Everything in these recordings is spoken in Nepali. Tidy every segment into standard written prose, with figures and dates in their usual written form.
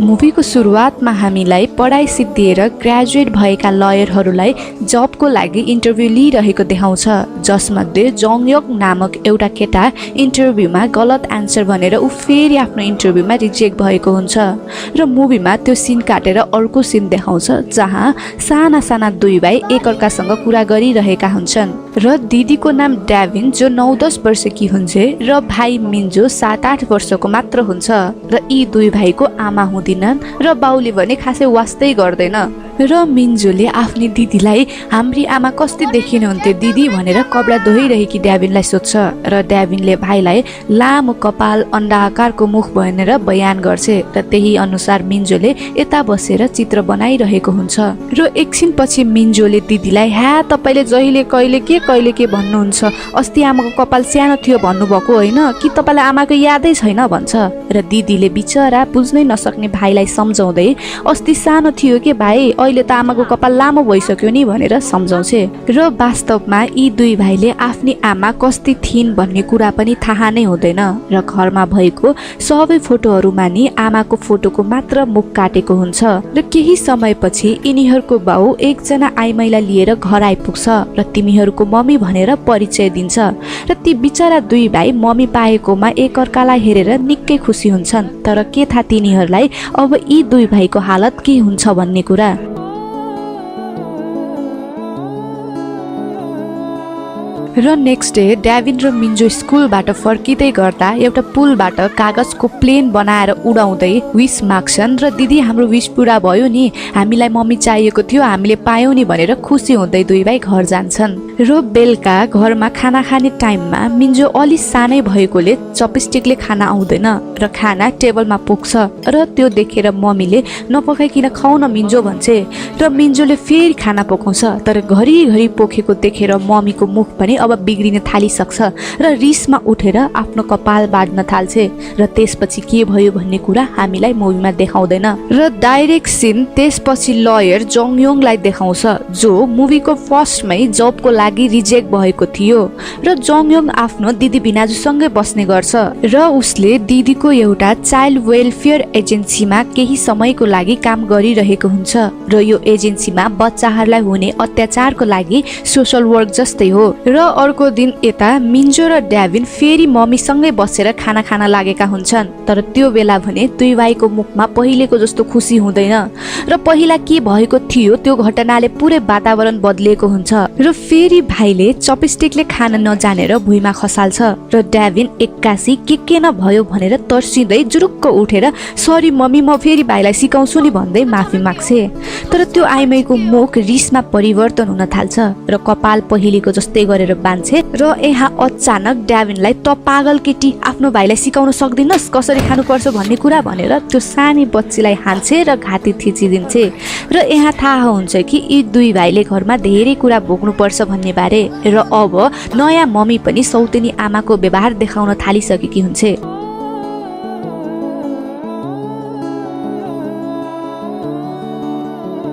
मुभीको सुरुवातमा हामीलाई पढाइ सिद्धिएर ग्रेजुएट भएका लयरहरूलाई जबको लागि इन्टरभ्यू लिइरहेको देखाउँछ, जसमध्ये जङयोक नामक एउटा केटा इन्टरभ्यूमा गलत एन्सर भनेर ऊ फेरि आफ्नो इन्टरभ्यूमा रिजेक्ट भएको हुन्छ र मुभीमा त्यो सिन काटेर अर्को सिन देखाउँछ जहाँ साना साना दुई भाइ एकअर्कासँग कुरा गरिरहेका हुन्छन् र दिदीको नाम डेभिन जो 9-10 वर्षकी हुन्छ र भाइ मिन्जो 7-8 वर्षको मात्र हुन्छ र यी दुई भाइको आमा हुँदिनन् र बाउले भने खासै वास्तै गर्दैन र मिन्जोले आफ्नी दिदीलाई हाम्री आमा कस्तै देखिनुहुन्थ्यो दिदी भनेर कपडा धोइरहेकी डेभिनलाई सोध्छ र डेभिनले भाइलाई लामो कपाल अन्डा आकारको मुख भनेर बयान गर्छ र त्यही अनुसार मिन्जोले यता बसेर चित्र बनाइरहेको हुन्छ र एकछिनपछि मिन्जोले दिदीलाई ह्या तपाईले जहिले कहिले के भन्नुहुन्छ, अस्ति आमाको कपाल सानो थियो भन्नुभएको होइन कि तपाईलाई आमाको यादै छैन भन्छ र दिदीले बिचरा बुझ्नै नसक्ने भाइलाई सम्झाउँदै अस्ति सानो थियो के भाइ, अहिले त आमाको कपाल लामो भइसक्यो नि भनेर सम्झाउँछे र वास्तवमा यी दुई भाइले आफ्नी आमा कस्ती थिइन् भन्ने कुरा पनि थाहा नै हुँदैन र घरमा भएको सबै फोटोहरूमा नि आमाको फोटोको मात्र मुख काटेको हुन्छ र केही समयपछि यिनीहरूको बाउ एकजना आइमाईला लिएर घर आइपुग्छ र तिमीहरूको मम्मी भनेर परिचय दिन्छ र ती बिचरा दुई भाइ मम्मी पाएकोमा एकअर्कालाई हेरेर निकै खुसी हुन्छन्, तर के थाहा तिनीहरूलाई अब यी दुई भाइको हालत के हुन्छ भन्ने कुरा। र नेक्स्ट डे डेभिन र मिन्जो स्कुलबाट फर्किँदै गर्दा एउटा पुलबाट कागजको प्लेन बनाएर उडाउँदै विश माग्छन् र दिदी हाम्रो विश पुरा भयो नि, हामीलाई मम्मी चाहिएको थियो हामीले पायौँ नि भनेर खुसी हुँदै दुई भाइ घर जान्छन् र बेलुका घरमा खाना खाने टाइममा मिन्जो अलि सानै भएकोले चपस्टिकले खाना आउँदैन र खाना टेबलमा पुग्छ र त्यो देखेर मम्मीले नपकाइकिन खाऊ न मिन्जो भन्छे र मिन्जोले फेरि खाना पकाउँछ, तर घरिघरि पोखेको देखेर मम्मीको मुख पनि अब बिग्रिन थालिसक्छ र रिसमा उठेर आफ्नो कपाल बाड्न थाल्छे र त्यसपछि के भयो भन्ने कुरा हामीलाई मुभीमा देखाउँदैन र डाइरेक्ट सिन त्यसपछि लयर जङयोङलाई देखाउँछ जो मुभीको फर्स्टमै जबको लागि रिजेक्ट भएको थियो र जङयोङ आफ्नो दिदी भिनाजुसँगै बस्ने गर्छ र उसले दिदीको एउटा चाइल्ड वेलफेयर एजेन्सीमा केही समयको लागि काम गरिरहेको हुन्छ र यो एजेन्सीमा बच्चाहरूलाई हुने अत्याचारको लागि सोशल वर्क जस्तै हो र अर्को दिन यता मिन्जो र डेभिन फेरि मम्मीसँगै बसेर खाना खान लागेका हुन्छन्, तर त्यो बेला भने दुई भाइको मुखमा पहिलेको जस्तो खुसी हुँदैन र पहिला के भएको थियो त्यो घटनाले पुरै वातावरण बदलिएको हुन्छ र फेरि भाइले चपस्टिकले खान नजानेर भुइँमा खसाल्छ र डेभिन एक्कासी के न भयो भनेर तर्सिँदै जुरुक्क उठेर सरी मम्मी म फेरि भाइलाई सिकाउँछु नि भन्दै माफी माग्छे, तर त्यो आइमाईको मुख रिसमा परिवर्तन हुन थाल्छ र कपाल पहिलेको जस्तै गरेर बान्छे र यहाँ अचानक डेभिनलाई त पागल केटी आफ्नो भाइलाई सिकाउन सक्दिनस् कसरी खानुपर्छ भन्ने कुरा भनेर त्यो सानी बच्चीलाई हान्छे र घाँटी थिचिदिन्छे र यहाँ थाहा हुन्छ कि यी दुई भाइले घरमा धेरै कुरा भोग्नुपर्छ भन्ने बारे र अब नयाँ मम्मी पनि सौतेनी आमाको व्यवहार देखाउन थालिसकेकी हुन्छे।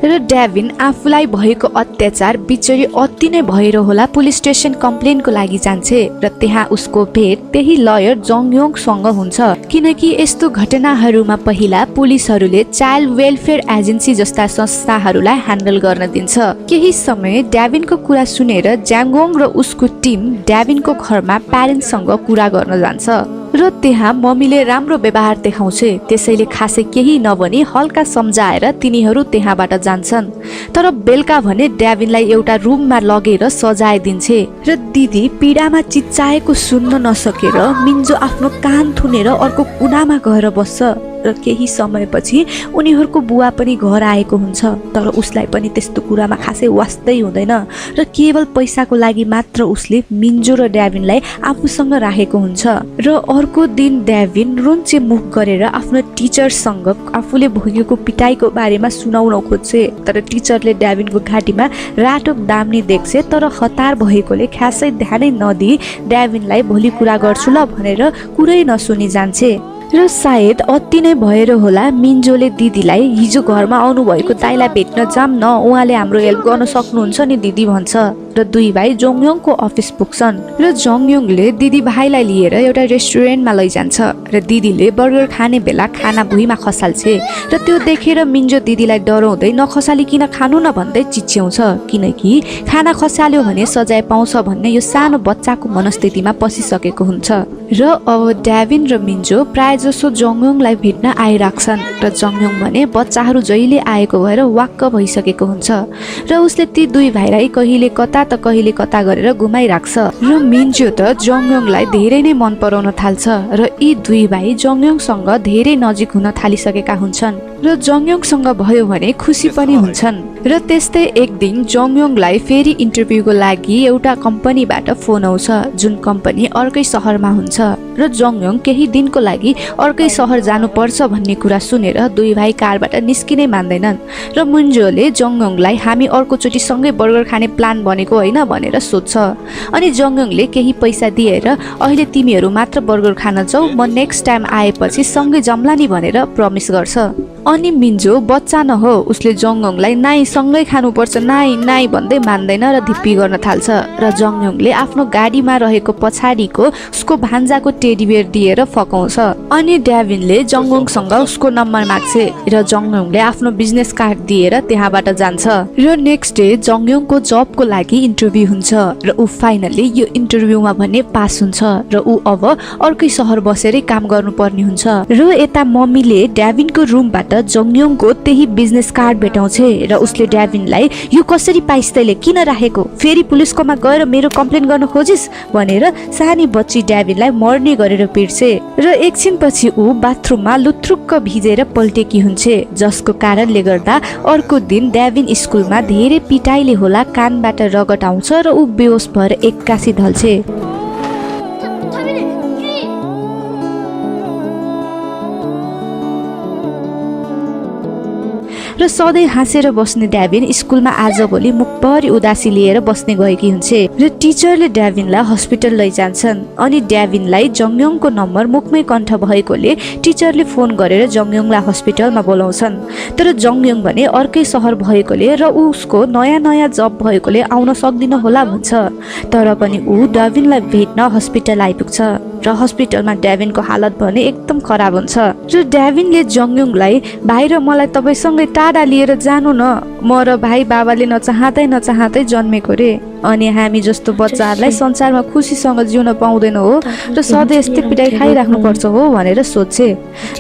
र डेभिन आफूलाई भएको अत्याचार बिचरी अति नै भएर होला पुलिस स्टेसन कम्प्लेनको लागि जान्छे र त्यहाँ उसको भेट त्यही लयर जङयोङसँग हुन्छ, किनकि यस्तो घटनाहरूमा पहिला पुलिसहरूले चाइल्ड वेलफेयर एजेन्सी जस्ता संस्थाहरूलाई ह्यान्डल गर्न दिन्छ। केही समय डेभिनको कुरा सुनेर ज्याङयोङ र उसको टिम डेभिनको घरमा प्यारेन्ट्ससँग कुरा गर्न जान्छ र त्यहाँ मम्मीले राम्रो व्यवहार देखाउँछे, त्यसैले खासै केही नभनी हल्का सम्झाएर तिनीहरू त्यहाँबाट जान्छन्, तर बेलुका भने डेभिनलाई एउटा रुममा लगेर सजाइदिन्छे र दिदी पीडामा चिच्चाएको सुन्न नसकेर मिन्जो आफ्नो कान थुनेर अर्को कुनामा गएर बस्छ र केही समयपछि उनीहरूको बुवा पनि घर आएको हुन्छ, तर उसलाई पनि त्यस्तो कुरामा खासै वास्तै हुँदैन र केवल पैसाको लागि मात्र उसले मिन्जो र डेभिनलाई आफूसँग राखेको हुन्छ र अर्को दिन डेभिन रुन्चे मुख गरेर आफ्नो टिचरसँग आफूले भोगेको पिटाइको बारेमा सुनाउन खोज्छे, तर टिचरले डेभिनको घाँटीमा रातो दाम्ने देख्छे, तर हतार भएकोले खासै ध्यानै नदिई डेभिनलाई भोलि कुरा गर्छु ल भनेर कुरै नसुनी जान्छे र सायद अति नै भएर होला मिन्जोले दिदीलाई हिजो घरमा आउनु भएको दाइलाई भेट्न जाम न, उहाँले हाम्रो हेल्प गर्न सक्नुहुन्छ नि दिदी भन्छ। र दुई भाइ जोङयोङको अफिस पुग्छन् र जोङयोङले दिदी भाइलाई लिएर एउटा रेस्टुरेन्टमा लैजान्छ र दिदीले बर्गर खाने बेला खाना भुइँमा खसाल्छे र त्यो देखेर मिन्जो दिदीलाई डराउँदै नखसालिकन खानु न भन्दै चिच्याउँछ, किनकि खाना खसाल्यो भने सजाय पाउँछ भन्ने यो सानो बच्चाको मनस्थितिमा पसिसकेको हुन्छ। र अब ड्याभिन र मिन्जो प्राय जसो जोङयोङलाई भेट्न आइराख्छन् र जोङयोङ भने बच्चाहरू जहिले आएको भएर वाक्क भइसकेको हुन्छ र उसले ती दुई भाइलाई कहिले कता त कहिले कता गरेर घुमाइराख्छ र मिन्जो त जोङयोङलाई धेरै नै मन पराउन थाल्छ र यी दुई भाइ जोङयोङसँग धेरै नजिक हुन थालिसकेका हुन्छन् र जोङयोङसँग भयो भने खुसी पनि हुन्छन्। र त्यस्तै एक दिन जोङयोङलाई फेरि इन्टरभ्यूको लागि एउटा कम्पनीबाट फोन आउँछ, जुन कम्पनी अर्कै सहरमा हुन्छ र जोङयोङ केही दिनको लागि अर्कै सहर जानुपर्छ भन्ने कुरा सुनेर दुई भाइ कारबाट निस्किनै मान्दैनन् र मिन्जोले जोङयोङलाई हामी अर्कोचोटि सँगै बर्गर खाने प्लान बनेको होइन भनेर सोध्छ। अनि जोङयोङले केही पैसा दिएर अहिले तिमीहरू मात्र बर्गर खान जाऊ, म नेक्स्ट टाइम आएपछि सँगै जम्ला नि भनेर प्रमिस गर्छ। अनि मिन्जो बच्चा न हो, उसले जोङयोङलाई नाइ सँगै खानुपर्छ नाइ नाइ भन्दै मान्दैन र धिप्पी गर्न थाल्छ र जोङयोङले आफ्नो गाडीमा रहेको पछाडिको उसको भान्जाको टेडी बियर दिएर फकाउँछ। अनि ड्याभिनले जोङयोङसँग उसको नम्बर माग्छे र जोङयोङले आफ्नो बिजनेस कार्ड दिएर त्यहाँबाट जान्छ र नेक्स्ट डे जोङयोङको जबको लागि इन्टरभ्यू हुन्छ र ऊ फाइनली यो इन्टरभ्यूमा भने पास हुन्छ र ऊ अब अर्कै सहर बसेरै काम गर्नुपर्ने हुन्छ। र यता मम्मीले ड्याभिनको रुमबाट जोङयोङको त्यही बिजनेस कार्ड भेटाउँछे र उसले ड्याभिनलाई यो कसरी पाइस् तैले, किन राखेको, फेरि पुलिसकोमा गएर मेरो कम्प्लेन गर्न खोजिस् भनेर सानी बच्ची ड्याभिनलाई मर्ने गरेर पिट्छे र एकछिनपछि ऊ बाथरुममा लुत्रुक्क भिजेर पल्टेकी हुन्छे, जसको कारणले गर्दा अर्को दिन ड्याभिन स्कुलमा धेरै पिटाइले होला कानबाट रगत आउँछ र ऊ बेहोस भएर एक्कासी ढल्छे। र सधैँ हाँसेर बस्ने ड्याभिन स्कुलमा आजभोलि मुखभरि उदासी लिएर बस्ने गएकी हुन्छे र टिचरले ड्याभिनलाई हस्पिटल लैजान्छन्। अनि ड्याभिनलाई जोङयोङको नम्बर मुखमै कण्ठ भएकोले टिचरले फोन गरेर जोङयोङलाई हस्पिटलमा बोलाउँछन्। तर जोङयोङ भने अर्कै सहर भएकोले र उसको नयाँ जब भएकोले आउन सक्दिन होला भन्छ। तर पनि ऊ ड्याभिनलाई भेट्न हस्पिटल आइपुग्छ र हस्पिटलमा ड्याभिनको हालत भने एकदम खराब हुन्छ र ड्याभिनले जोङयोङलाई भाइ र मलाई तपाईँसँगै टाढा लिएर जानु न, म र भाइ बाबाले नचाहँदै जन्मेको रे, अनि हामी जस्तो बच्चाहरूलाई संसारमा खुसीसँग जिउन पाउँदैन हो र सधैँ यस्तै पिटाइ खाइराख्नु पर्छ हो भनेर सोध्छे।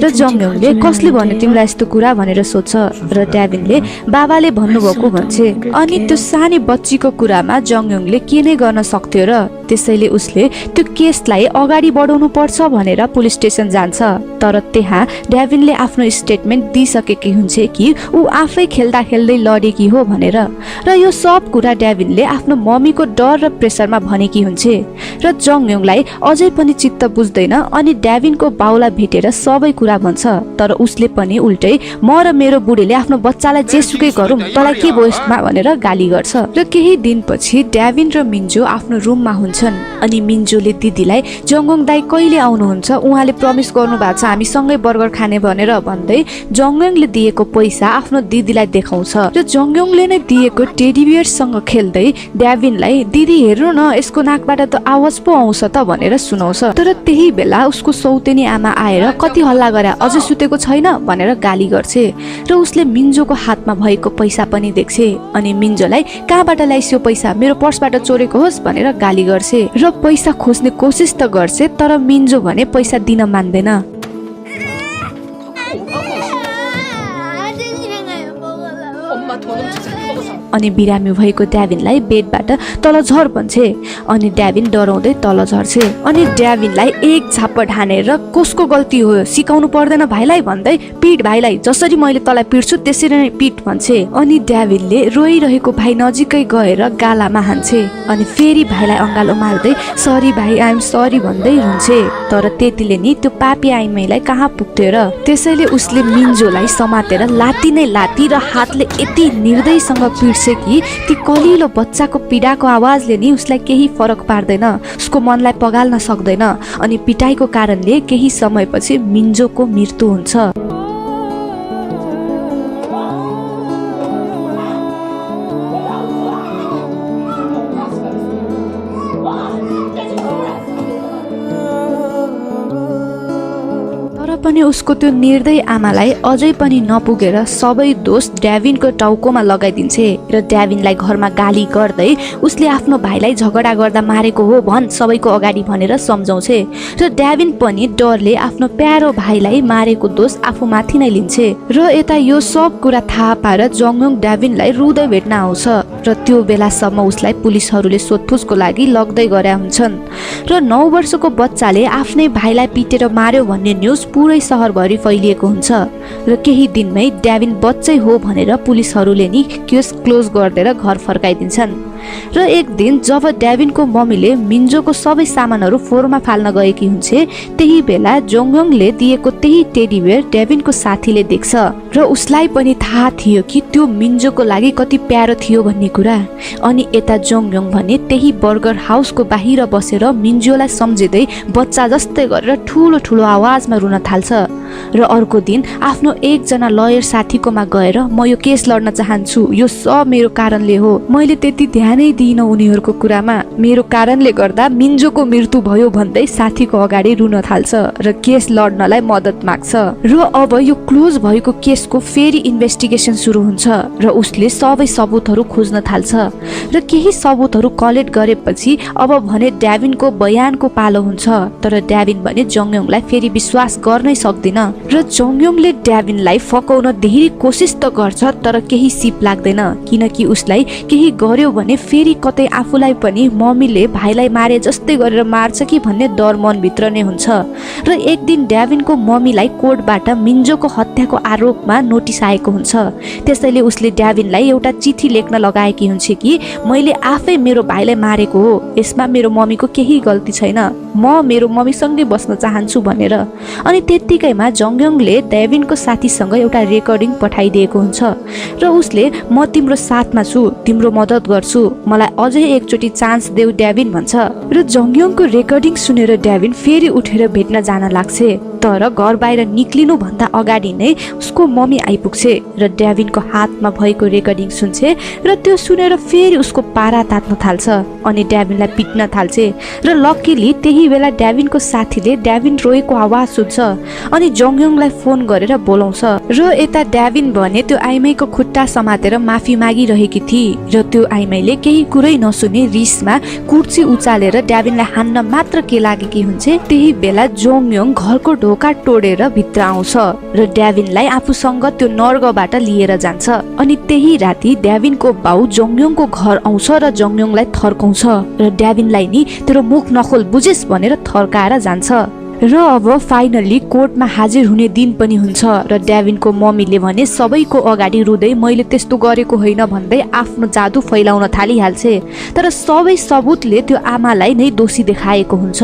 र जोङयोङले कसले भन्यो तिमीलाई यस्तो कुरा भनेर सोध्छ र ड्याभिनले बाबाले भन्नुभएको भन्छे। अनि त्यो सानी बच्चीको कुरामा जोङयोङले के नै गर्न सक्थ्यो र त्यसैले उसले त्यो केसलाई अगाडि बढाउनु पर्छ भनेर पुलिस स्टेसन जान्छ। तर त्यहाँ ड्याभिनले आफ्नो स्टेटमेन्ट दिइसकेकी हुन्छ कि ऊ आफै खेल्दा खेल्दै लडेकी हो भनेर र यो सब कुरा ड्याभिनले आफ्नो मम्मीको डर र प्रेसरमा भनेकी हुन्छे र जोङयोङलाई अझै पनि चित्त बुझ्दैन। अनि ड्याभिनको बाउलाई भेटेर सबै कुरा भन्छ, तर उसले पनि उल्टै म र मेरो बुढीले आफ्नो बच्चालाई जेसुकै गरौँ तँलाई के बोस्टमा भनेर गाली गर्छ। र केही दिनपछि ड्याभिन र मिन्जो आफ्नो रुममा हुन्छन् अनि मिन्जोले दिदीलाई जोङयोङ दाइ कहिले आउनुहुन्छ, उहाँले प्रमिस गर्नु भएको छ हामी सँगै बर्गर खाने भनेर भन्दै जोङयोङले दिएको पैसा आफ्नो दिदीलाई देखाउँछ र जोङयोङले नै दिएको टेडी बियरसँग खेल्दै ड्याभिनलाई दिदी हेर्नु न यसको नाकबाट त आवाज पो आउँछ त भनेर सुनाउँछ। तर त्यही बेला उसको सौतेनी आमा आएर कति हल्ला गरे अझ सुतेको छैन भनेर गाली गर्छे र उसले मिन्जोको हातमा भएको पैसा पनि देख्छे। अनि मिन्जोलाई कहाँबाट ल्याइस्यो पैसा, मेरो पर्सबाट चोरेको होस् भनेर गाली गर्छे र पैसा खोज्ने कोसिस त गर्छे, तर मिन्जो भने पैसा दिन मान्दैन। अनि बिरामी भएको ड्याभिनलाई बेडबाट तल झर भन्छे अनि ड्याभिन डराउँदै तल झर्छे। अनि ड्याभिनलाई एक झापड हानेर कसको गल्ती हो सिकाउनु पर्दैन भाइलाई भन्दै पिट भाइलाई, जसरी मैले तँलाई पिट्छु त्यसरी नै पिट भन्छे। अनि ड्याभिनले रोइरहेको भाइ नजिकै गएर गालामा हान्छे अनि फेरि भाइलाई अँगालो मार्दै सरी भाइ आइएम सरी भन्दै रुन्छे। तर त्यतिले नि त्यो पापी आइमाईलाई कहाँ पुग्थ्यो र त्यसैले उसले मिन्जोलाई समातेर लाती नै लाती र हातले यति निर्दयसँग पिट्छ गर्छ कि ती कलिलो बच्चाको पीडाको आवाजले नि उसलाई केही फरक पार्दैन, उसको मनलाई पगाल्न सक्दैन अनि पिटाइको कारणले केही समयपछि मिन्जोको मृत्यु हुन्छ। पनि उसको त्यो निर्दयी आमालाई अझै पनि नपुगेर सबै दोष ड्याभिनको टाउकोमा लगाइदिन्छ र ड्याभिनलाई घरमा गाली गर्दै उसले आफ्नो भाइलाई झगडा गर्दा मारेको हो भन् सबैको अगाडि भनेर सम्झाउँछ र ड्याभिन पनि डरले आफ्नो प्यारो भाइलाई मारेको दोष आफूमाथि नै लिन्छ र यता यो सब कुरा थाहा पाएर जङयोङ ड्याभिनलाई रुँदै भेट्न आउँछ र त्यो बेलासम्म उसलाई पुलिसहरूले सोधपुछको लागि लग्दै गएका हुन्छन् र 9 वर्षको बच्चाले आफ्नै भाइलाई पिटेर मार्यो भन्ने न्युज पुरै सहरभरि फैलिएको हुन्छ र केही दिनमै ड्याभिन बच्चै हो भनेर पुलिसहरूले नि केस क्लोज गरिदिएर घर फर्काइदिन्छन् र एक दिन जब ड्याभिनको मम्मीले मिन्जोको सबै सामानहरू फोहोरमा फाल्न गएकी हुन्छ त्यही बेला जङयोङले दिएको त्यही टेडी बेयर ड्याभिनको साथीले देख्छ र उसलाई पनि थाहा थियो कि त्यो मिन्जोको लागि कति प्यारो थियो भन्ने कुरा। अनि यता जङयोङ भने त्यही बर्गर हाउसको बाहिर बसेर मिन्जोलाई सम्झिँदै बच्चा जस्तै गरेर ठुलो ठुलो आवाजमा रुन थाल्छ र अर्को दिन आफ्नो एकजना लयर साथीकोमा गएर म यो केस लड्न चाहन्छु, यो सब मेरो कारणले हो, मैले त्यति ध्यानै दिइन उनीहरूको कुरामा, मेरो कारणले गर्दा मिन्जोको मृत्यु भयो भन्दै साथीको अगाडि रुन थाल्छ र केस लड्नलाई मद्दत माग्छ र अब यो क्लोज भएको केसको फेरि इन्भेस्टिगेसन सुरु हुन्छ र उसले सबै सबुतहरू खोज्न थाल्छ र केही सबुतहरू कलेक्ट गरेपछि अब भने ड्याभिनको बयानको पालो हुन्छ तर ड्याभिन भने जङयोङलाई फेरि विश्वास गर्नै सक्दैन र जङयोङले ड्याभिनलाई फकाउन धेरै कोसिस त गर्छ तर केही सिप लाग्दैन किनकि उसलाई केही गर्यो भने फेरि कतै आफूलाई पनि मम्मीले भाइलाई मारे जस्तै गरेर मार्छ कि भन्ने डर मनभित्र नै हुन्छ र एक दिन ड्याभिनको मम्मीलाई कोर्टबाट मिन्जोको हत्याको आरोपमा नोटिस आएको हुन्छ। त्यसैले उसले ड्याभिनलाई एउटा चिठी लेख्न लगाएकी हुन्छ कि मैले आफै मेरो भाइलाई मारेको हो, यसमा मेरो मम्मीको केही गल्ती छैन, म मेरो मम्मीसँगै बस्न चाहन्छु भनेर। अनि त्यत्तिकैमा जङयोङले ड्याभिनको साथीसँग एउटा रेकर्डिङ पठाइदिएको हुन्छ र उसले म तिम्रो साथमा छु, तिम्रो मद्दत गर्छु, मलाई अझै एकचोटि चान्स देऊ ड्याभिन भन्छ र जङयोङको रेकर्डिङ सुनेर ड्याभिन फेरि उठेर भेट्न जान लाग्छ तर घर बाहिर निक्लिनु भन्दा अगाडि नै उसको मम्मी आइपुग्छ र ड्याभिनको हातमा भएको रेकर्डिङ सुन्छ र त्यो सुनेर फेरि उसको पारा तात्न थाल्छ अनि ड्याभिनलाई पिट्न थाल्छ र लक्कीली त्यही बेला ड्याभिनको साथीले ड्याभिन रोएको आवाज सुन्छ अनि जङयोङलाई फोन गरेर बोलाउँछ र यता ड्याभिन भने त्यो आइमाईको खुट्टा समातेर माफी मागिरहेकी थिए र त्यो आइमाईले केही कुरै नसुने रिसमा कुर्सी उचालेर ड्याभिनलाई हान्न मात्र के लागेकी हुन्छ त्यही बेला जङयोङ घरको ढोका तोडेर भित्र आउँछ र ड्याभिनलाई आफूसँग त्यो नर्गबाट लिएर जान्छ अनि त्यही राति ड्याभिनको बाउ जङयोङको घर आउँछ र जङयोङलाई थर्काउँछ र ड्याभिनलाई नि तेरो मुख नखोल बुझेस भनेर थर्काएर जान्छ र अब फाइनली कोर्टमा हाजिर हुने दिन पनि हुन्छ र ड्याभिनको मम्मीले भने सबैको अगाडि रुँदै मैले त्यस्तो गरेको होइन भन्दै आफ्नो जादु फैलाउन थालिहाल्छ तर सबै सबुतले त्यो आमालाई नै दोषी देखाएको हुन्छ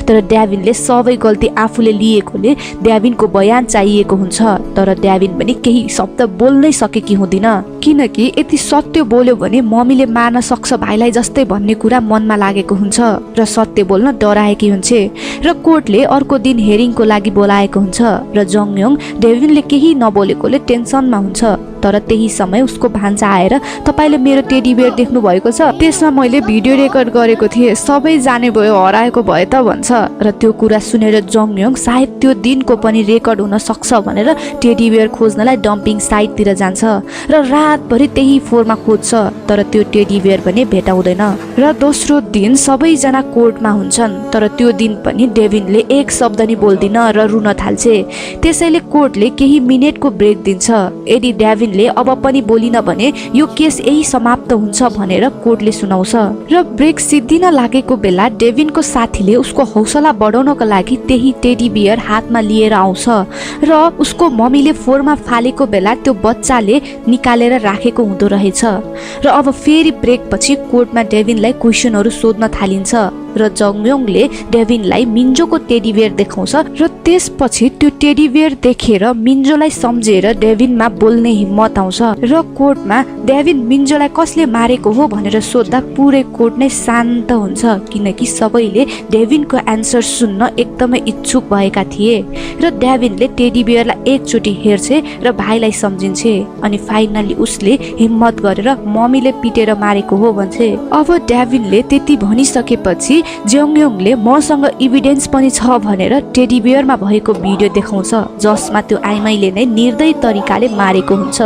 तर ड्याभिनले सबै गल्ती आफूले लिएकोले ड्याभिनको बयान चाहिएको हुन्छ तर ड्याभिन पनि केही शब्द बोल्नै सकेकी हुँदिन किनकि यति सत्य बोल्यो भने मम्मीले मार्न सक्छ भाइलाई जस्तै भन्ने कुरा मनमा लागेको हुन्छ र सत्य बोल्न डराएकी हुन्छ र कोर्टले अर्को दिन हेरिङको लागि बोलाएको हुन्छ र जङयोङ ड्याभिनले केही नबोलेकोले टेन्सनमा हुन्छ तर त्यही समय उसको भान्जा आएर तपाईले मेरो टेडी बेयर देख्नु भएको छ त्यसमा मैले भिडियो रेकर्ड गरेको थिएँ सबै जाने भयो हराएको भए त भन्छ र त्यो कुरा सुनेर जङयोङ सायद त्यो दिनको पनि रेकर्ड हुन सक्छ भनेर टेडी बेयर खोज्नलाई डम्पिङ साइटतिर जान्छ र रातभरि त्यही फोहोरमा खोज्छ तर त्यो टेडी बेयर पनि भेटाउँदैन र दोस्रो दिन सबैजना कोर्टमा हुन्छन् तर त्यो दिन पनि ड्याभिनले एक शब्द नि बोल्दिन र रुन थाल्छ त्यसैले कोर्टले केही मिनेटको ब्रेक दिन्छ यदि ड्याभिनले अब पनि बोलिन भने यो केस यही समाप्त हुन्छ भनेर कोर्टले सुनाउँछ र ब्रेक सिद्धिन लागेको बेला ड्याभिनको साथीले उसको हौसला बढाउनको लागि त्यही टेडी बियर हातमा लिएर आउँछ र उसको मम्मीले फोहोरमा फालेको बेला त्यो बच्चाले निकालेर राखेको हुँदो रहेछ र अब फेरि ब्रेक पछि कोर्टमा ड्याभिनलाई क्वेसनहरू सोध्न थालिन्छ र जङयोङले डेभिनलाई मिन्जोको टेडी बियर देखाउँछ र त्यसपछि त्यो टेडी बियर देखेर मिन्जोलाई सम्झेर डेभिनमा बोल्ने हिम्मत आउँछ र कोर्टमा डेभिन मिन्जोलाई कसले मारेको हो भनेर सोध्दा पुरै कोर्ट नै शान्त हुन्छ किनकि सबैले डेभिनको एन्सर सुन्न एकदमै इच्छुक भएका थिए र डेभिनले टेडी बियरलाई एकचोटि हेर्छे र भाइलाई सम्झिन्छे अनि फाइनली उसले हिम्मत गरेर मम्मीले पिटेर मारेको हो भन्छे। अब डेभिनले त्यति भनिसकेपछि जङयोङले मसँग इभिडेन्स पनि छ भनेर टेडी बियरमा भएको भिडियो देखाउँछ जसमा त्यो आइमाईले नै निर्दयी तरिकाले मारेको हुन्छ।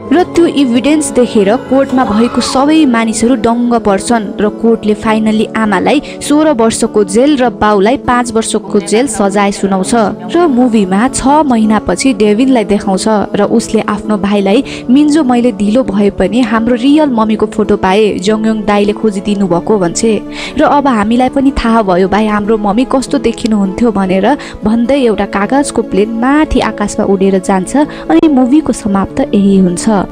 र त्यो इभिडेन्स देखेर कोर्टमा भएको सबै मानिसहरू दङ्ग पर्छन् र कोर्टले फाइनली आमालाई 16 वर्षको जेल र बाउलाई 5 वर्षको जेल सजाय सुनाउँछ र मुभीमा 6 महिनापछि डेभिनलाई देखाउँछ र उसले आफ्नो भाइलाई मिन्जो मैले ढिलो भए पनि हाम्रो रियल मम्मीको फोटो पाए जङयोङ दाइले खोजिदिनु भएको भन्छे र अब हामीलाई पनि थाहा भयो भाइ हाम्रो मम्मी कस्तो देखिनुहुन्थ्यो भनेर भन्दै एउटा कागजको प्लेन माथि आकाशमा उडेर जान्छ अनि मुभीको समाप्त यही हुन्छ।